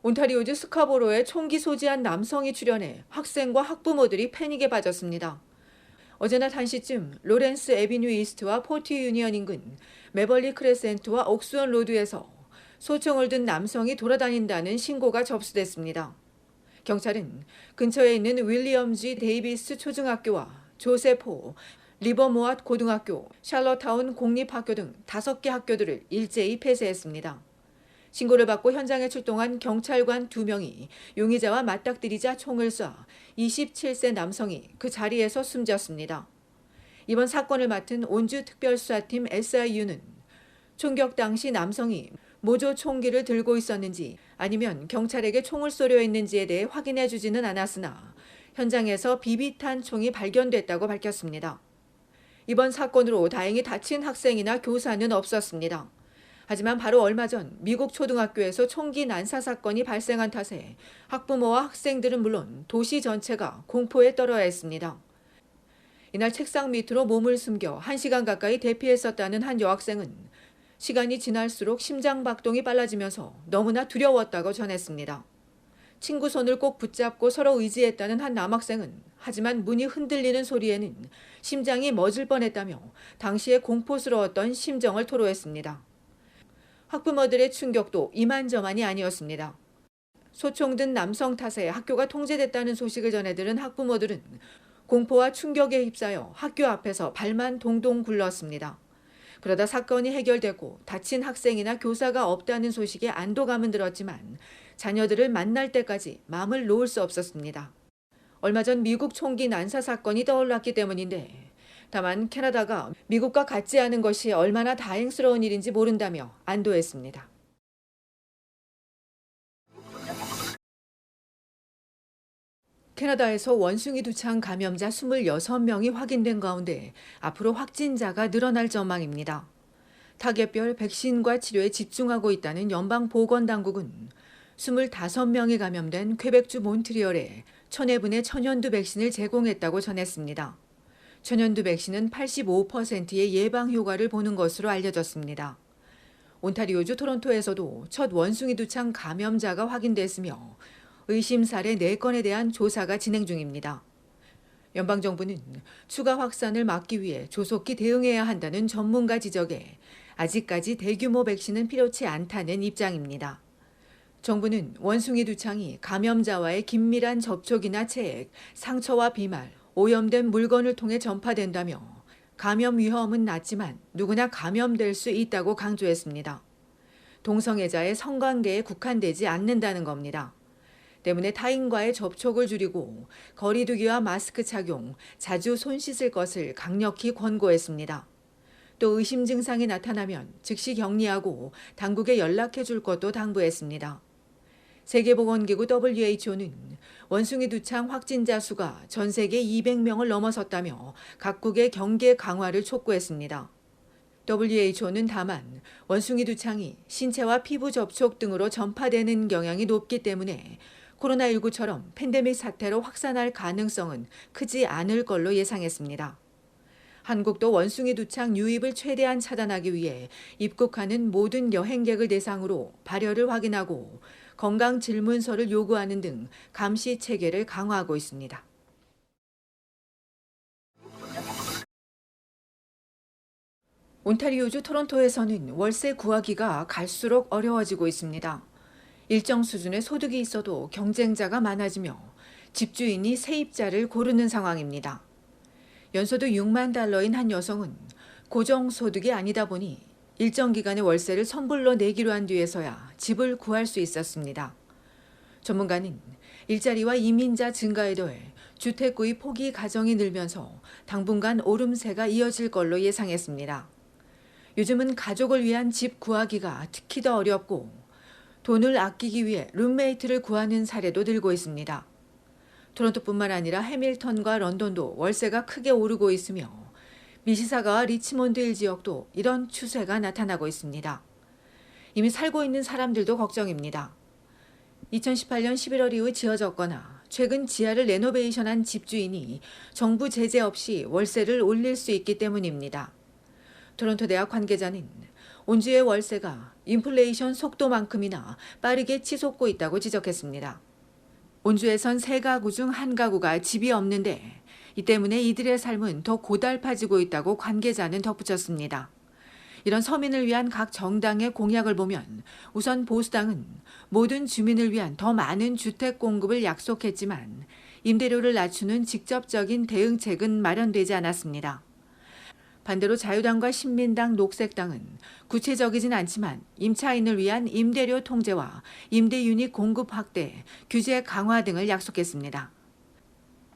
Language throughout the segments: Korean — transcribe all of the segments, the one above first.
온타리오주 스카보로에 총기 소지한 남성이 출연해 학생과 학부모들이 패닉에 빠졌습니다. 어제 낮 1시쯤 로렌스 에비뉴 이스트와 포트 유니언 인근 메벌리 크레센트와 옥스원 로드에서 소총을 든 남성이 돌아다닌다는 신고가 접수됐습니다. 경찰은 근처에 있는 윌리엄 G. 데이비스 초등학교와 조세포, 리버모앗 고등학교, 샬럿타운 공립학교 등 5개 학교들을 일제히 폐쇄했습니다. 신고를 받고 현장에 출동한 경찰관 2명이 용의자와 맞닥뜨리자 총을 쏴 27세 남성이 그 자리에서 숨졌습니다. 이번 사건을 맡은 온주특별수사팀 SIU는 총격 당시 남성이 모조 총기를 들고 있었는지 아니면 경찰에게 총을 쏘려 했는지에 대해 확인해 주지는 않았으나 현장에서 비비탄 총이 발견됐다고 밝혔습니다. 이번 사건으로 다행히 다친 학생이나 교사는 없었습니다. 하지만 바로 얼마 전 미국 초등학교에서 총기 난사 사건이 발생한 탓에 학부모와 학생들은 물론 도시 전체가 공포에 떨어야 했습니다. 이날 책상 밑으로 몸을 숨겨 1시간 가까이 대피했었다는 한 여학생은 시간이 지날수록 심장 박동이 빨라지면서 너무나 두려웠다고 전했습니다. 친구 손을 꼭 붙잡고 서로 의지했다는 한 남학생은 하지만 문이 흔들리는 소리에는 심장이 멎을 뻔했다며 당시에 공포스러웠던 심정을 토로했습니다. 학부모들의 충격도 이만저만이 아니었습니다. 소총 든 남성 탓에 학교가 통제됐다는 소식을 전해들은 학부모들은 공포와 충격에 휩싸여 학교 앞에서 발만 동동 굴렀습니다. 그러다 사건이 해결되고 다친 학생이나 교사가 없다는 소식에 안도감은 들었지만 자녀들을 만날 때까지 마음을 놓을 수 없었습니다. 얼마 전 미국 총기 난사 사건이 떠올랐기 때문인데 다만 캐나다가 미국과 같지 않은 것이 얼마나 다행스러운 일인지 모른다며 안도했습니다. 캐나다에서 원숭이 두창 감염자 26명이 확인된 가운데 앞으로 확진자가 늘어날 전망입니다. 타겟별 백신과 치료에 집중하고 있다는 연방보건당국은 25명이 감염된 퀘벡주 몬트리올에 1,000회분의 천연두 백신을 제공했다고 전했습니다. 천연두 백신은 85%의 예방 효과를 보는 것으로 알려졌습니다. 온타리오주 토론토에서도 첫 원숭이 두창 감염자가 확인됐으며 의심 사례 4건에 대한 조사가 진행 중입니다. 연방정부는 추가 확산을 막기 위해 조속히 대응해야 한다는 전문가 지적에 아직까지 대규모 백신은 필요치 않다는 입장입니다. 정부는 원숭이 두창이 감염자와의 긴밀한 접촉이나 체액, 상처와 비말, 오염된 물건을 통해 전파된다며 감염 위험은 낮지만 누구나 감염될 수 있다고 강조했습니다. 동성애자의 성관계에 국한되지 않는다는 겁니다. 때문에 타인과의 접촉을 줄이고 거리 두기와 마스크 착용, 자주 손 씻을 것을 강력히 권고했습니다. 또 의심 증상이 나타나면 즉시 격리하고 당국에 연락해 줄 것도 당부했습니다. 세계보건기구 WHO는 원숭이 두창 확진자 수가 전 세계 200명을 넘어섰다며 각국의 경계 강화를 촉구했습니다. WHO는 다만 원숭이 두창이 신체와 피부 접촉 등으로 전파되는 경향이 높기 때문에 코로나19처럼 팬데믹 사태로 확산할 가능성은 크지 않을 걸로 예상했습니다. 한국도 원숭이 두창 유입을 최대한 차단하기 위해 입국하는 모든 여행객을 대상으로 발열을 확인하고 건강 질문서를 요구하는 등 감시 체계를 강화하고 있습니다. 온타리오주 토론토에서는 월세 구하기가 갈수록 어려워지고 있습니다. 일정 수준의 소득이 있어도 경쟁자가 많아지며 집주인이 세입자를 고르는 상황입니다. 연소득 6만 달러인 한 여성은 고정소득이 아니다 보니 일정 기간의 월세를 선불로 내기로 한 뒤에서야 집을 구할 수 있었습니다. 전문가는 일자리와 이민자 증가에 더해 주택 구입 포기 가정이 늘면서 당분간 오름세가 이어질 걸로 예상했습니다. 요즘은 가족을 위한 집 구하기가 특히 더 어렵고 돈을 아끼기 위해 룸메이트를 구하는 사례도 늘고 있습니다. 토론토뿐만 아니라 해밀턴과 런던도 월세가 크게 오르고 있으며 미시사가와 리치몬드힐 지역도 이런 추세가 나타나고 있습니다. 이미 살고 있는 사람들도 걱정입니다. 2018년 11월 이후 지어졌거나 최근 지하를 레노베이션한 집주인이 정부 제재 없이 월세를 올릴 수 있기 때문입니다. 토론토 대학 관계자는 온주의 월세가 인플레이션 속도만큼이나 빠르게 치솟고 있다고 지적했습니다. 온주에선 3가구 중 1가구가 집이 없는데 이 때문에 이들의 삶은 더 고달파지고 있다고 관계자는 덧붙였습니다. 이런 서민을 위한 각 정당의 공약을 보면 우선 보수당은 모든 주민을 위한 더 많은 주택 공급을 약속했지만 임대료를 낮추는 직접적인 대응책은 마련되지 않았습니다. 반대로 자유당과 신민당, 녹색당은 구체적이진 않지만 임차인을 위한 임대료 통제와 임대 유닛 공급 확대, 규제 강화 등을 약속했습니다.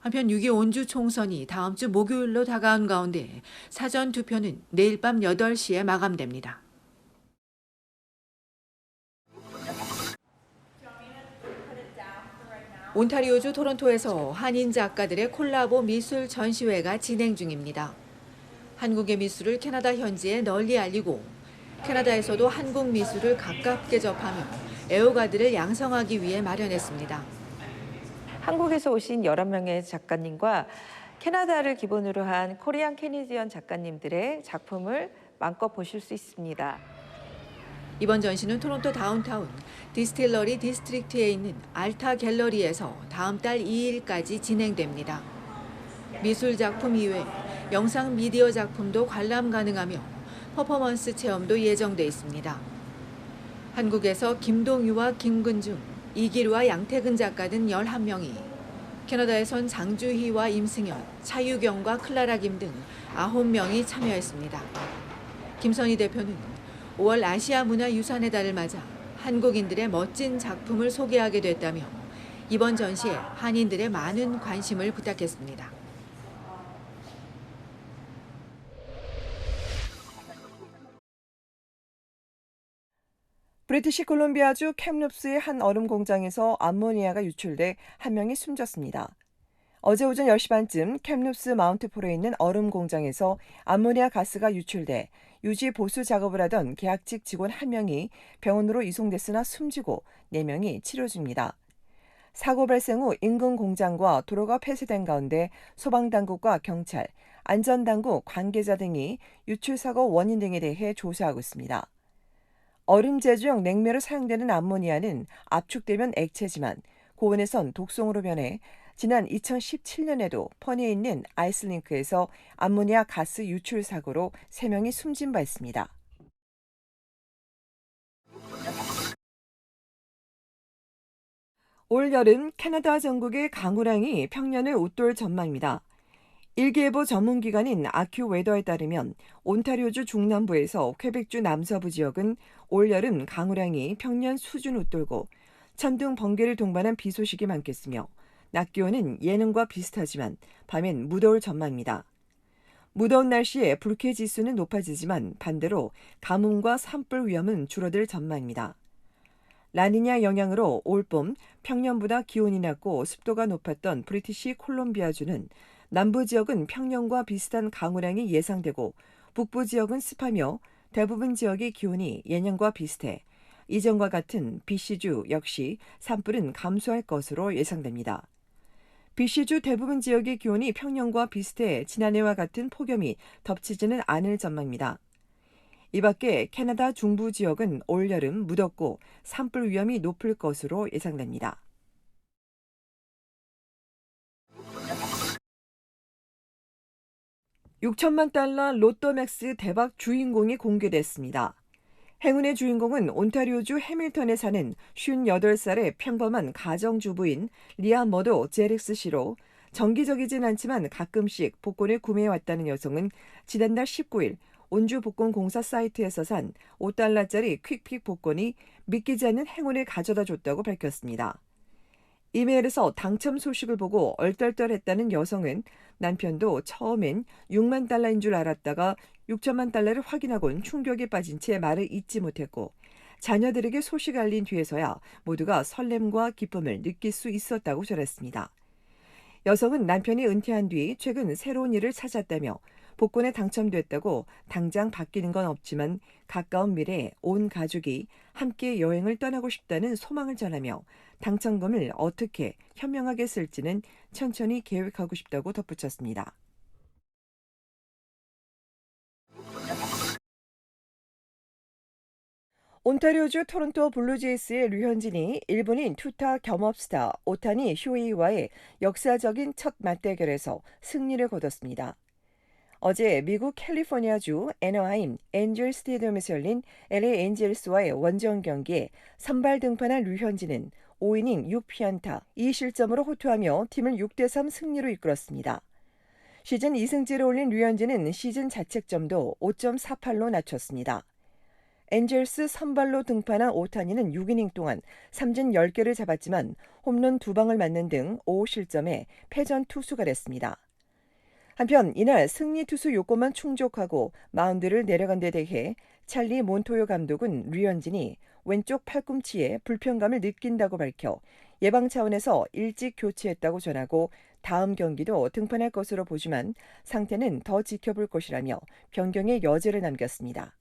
한편 6.2 온주 총선이 다음 주 목요일로 다가온 가운데 사전 투표는 내일 밤 8시에 마감됩니다. 온타리오주 토론토에서 한인 작가들의 콜라보 미술 전시회가 진행 중입니다. 한국의 미술을 캐나다 현지에 널리 알리고 캐나다에서도 한국 미술을 가깝게 접하며 애호가들을 양성하기 위해 마련했습니다. 한국에서 오신 11명의 작가님과 캐나다를 기본으로 한 코리안 캐니디언 작가님들의 작품을 마음껏 보실 수 있습니다. 이번 전시는 토론토 다운타운 디스틸러리 디스트릭트에 있는 알타 갤러리에서 다음 달 2일까지 진행됩니다. 미술 작품 이외에 영상 미디어 작품도 관람 가능하며 퍼포먼스 체험도 예정돼 있습니다. 한국에서 김동유와 김근중, 이기루와 양태근 작가 등 11명이, 캐나다에선 장주희와 임승현, 차유경과 클라라 김 등 9명이 참여했습니다. 김선희 대표는 5월 아시아 문화유산의 달을 맞아 한국인들의 멋진 작품을 소개하게 됐다며 이번 전시에 한인들의 많은 관심을 부탁했습니다. 브리티시 콜롬비아주 캡룹스의 한 얼음 공장에서 암모니아가 유출돼 한 명이 숨졌습니다. 어제 오전 10시 반쯤 캡룹스 마운트폴에 있는 얼음 공장에서 암모니아 가스가 유출돼 유지 보수 작업을 하던 계약직 직원 1명이 병원으로 이송됐으나 숨지고 4명이 치료 중입니다. 사고 발생 후 인근 공장과 도로가 폐쇄된 가운데 소방당국과 경찰, 안전당국 관계자 등이 유출 사고 원인 등에 대해 조사하고 있습니다. 얼음 제조용 냉매로 사용되는 암모니아는 압축되면 액체지만 고온에선 독성으로 변해 지난 2017년에도 퍼니에 있는 아이스링크에서 암모니아 가스 유출 사고로 3명이 숨진 바 있습니다. 올 여름 캐나다 전국의 강우량이 평년을 웃돌 전망입니다. 일기예보 전문기관인 아큐웨더에 따르면 온타리오주 중남부에서 퀘벡주 남서부 지역은 올여름 강우량이 평년 수준 웃돌고 천둥 번개를 동반한 비 소식이 많겠으며 낮 기온은 예년과 비슷하지만 밤엔 무더울 전망입니다. 무더운 날씨에 불쾌지수는 높아지지만 반대로 가뭄과 산불 위험은 줄어들 전망입니다. 라니냐 영향으로 올봄 평년보다 기온이 낮고 습도가 높았던 브리티시 콜롬비아주는 남부 지역은 평년과 비슷한 강우량이 예상되고 북부 지역은 습하며 대부분 지역의 기온이 예년과 비슷해 이전과 같은 BC주 역시 산불은 감소할 것으로 예상됩니다. BC주 대부분 지역의 기온이 평년과 비슷해 지난해와 같은 폭염이 덮치지는 않을 전망입니다. 이 밖에 캐나다 중부 지역은 올여름 무덥고 산불 위험이 높을 것으로 예상됩니다. $6천만 로또맥스 대박 주인공이 공개됐습니다. 행운의 주인공은 온타리오주 해밀턴에 사는 58살의 평범한 가정주부인 리아 머도 제릭스 씨로 정기적이진 않지만 가끔씩 복권을 구매해왔다는 여성은 지난달 19일 온주 복권공사 사이트에서 산 $5짜리 퀵픽 복권이 믿기지 않는 행운을 가져다 줬다고 밝혔습니다. 이메일에서 당첨 소식을 보고 얼떨떨했다는 여성은 남편도 처음엔 $6만 줄 알았다가 $6천만 확인하곤 충격에 빠진 채 말을 잇지 못했고 자녀들에게 소식을 알린 뒤에서야 모두가 설렘과 기쁨을 느낄 수 있었다고 전했습니다. 여성은 남편이 은퇴한 뒤 최근 새로운 일을 찾았다며 복권에 당첨됐다고 당장 바뀌는 건 없지만 가까운 미래에 온 가족이 함께 여행을 떠나고 싶다는 소망을 전하며 당첨금을 어떻게 현명하게 쓸지는 천천히 계획하고 싶다고 덧붙였습니다. 온타리오주 토론토 블루제이스의 류현진이 일본인 투타 겸업스타 오타니 쇼헤이와의 역사적인 첫 맞대결에서 승리를 거뒀습니다. 어제 미국 캘리포니아주 애너하임 엔젤 스테디움에서 열린 LA 엔젤스와의 원정 경기에 선발 등판한 류현진은 5이닝 6피안타 2실점으로 호투하며 팀을 6대3 승리로 이끌었습니다. 시즌 2승째를 올린 류현진은 시즌 자책점도 5.48로 낮췄습니다. 엔젤스 선발로 등판한 오타니는 6이닝 동안 삼진 10개를 잡았지만 홈런 2방을 맞는 등 5실점에 패전 투수가 됐습니다. 한편 이날 승리 투수 요건만 충족하고 마운드를 내려간 데 대해 찰리 몬토요 감독은 류현진이 왼쪽 팔꿈치에 불편감을 느낀다고 밝혀 예방 차원에서 일찍 교체했다고 전하고 다음 경기도 등판할 것으로 보지만 상태는 더 지켜볼 것이라며 변경의 여지를 남겼습니다.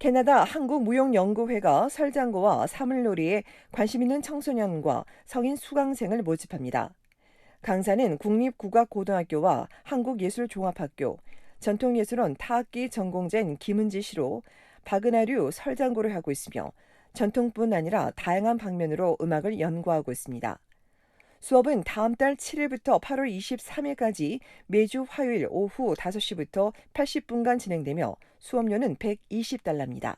캐나다 한국무용연구회가 설장구와 사물놀이에 관심 있는 청소년과 성인 수강생을 모집합니다. 강사는 국립국악고등학교와 한국예술종합학교, 전통예술원 타악기 전공자인 김은지 씨로 박은하류 설장구를 하고 있으며 전통뿐 아니라 다양한 방면으로 음악을 연구하고 있습니다. 수업은 다음 달 7일부터 8월 23일까지 매주 화요일 오후 5시부터 80분간 진행되며 수업료는 $120입니다.